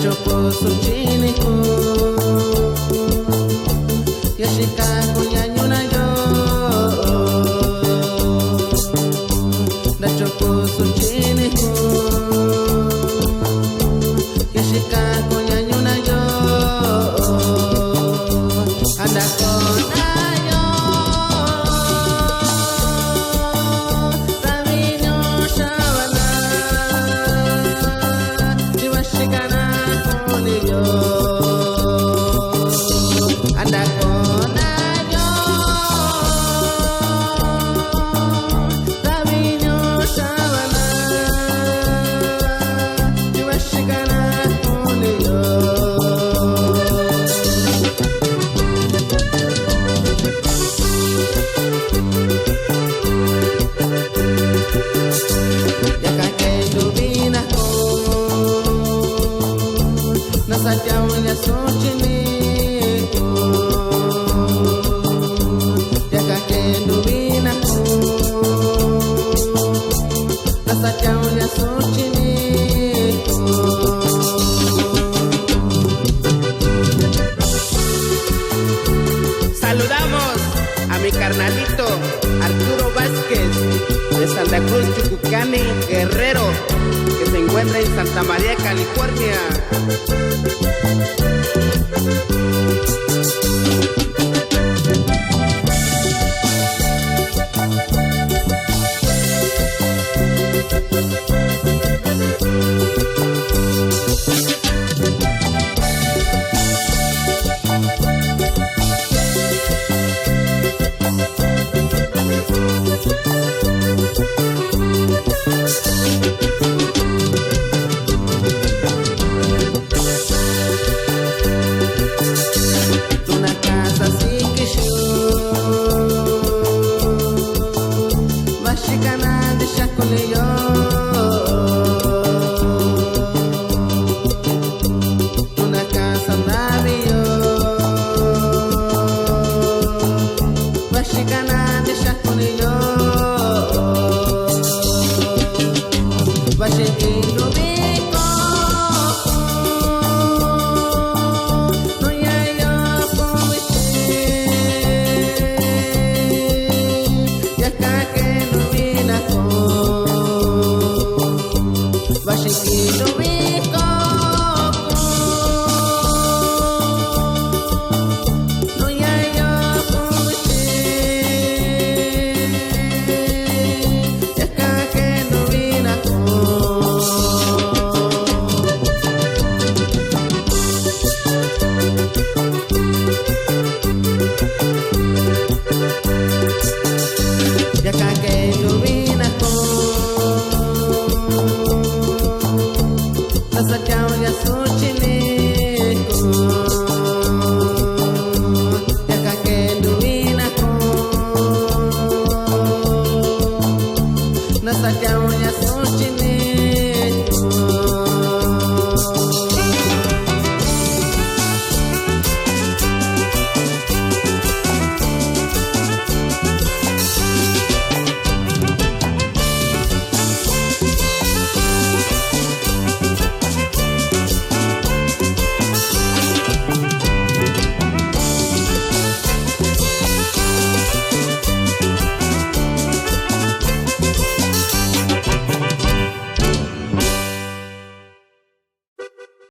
chopo suchiniku yashika kunyanyuna yo da chopo suchiniku yashika kunyanyuna yo anda kona yo tavinyo shavana jiwashikana yo anda kona yo tavinyo shavana jiwashikana yo Nasajaunya sochiniku yakakendubinaku nasajaunya sochiniku Saludamos a mi carnalito Arturo Vázquez de Santa Cruz, Chucucani, Guerrero, que se encuentra en Santa María, California. Una casa naviyo Vashikana de Shakuniyo Vashikino Miko No yayo Powichi Yakake no Minako Vashikino Miko Nasajaunya sochiniku yakakendubinaku nasajaunya sochiniku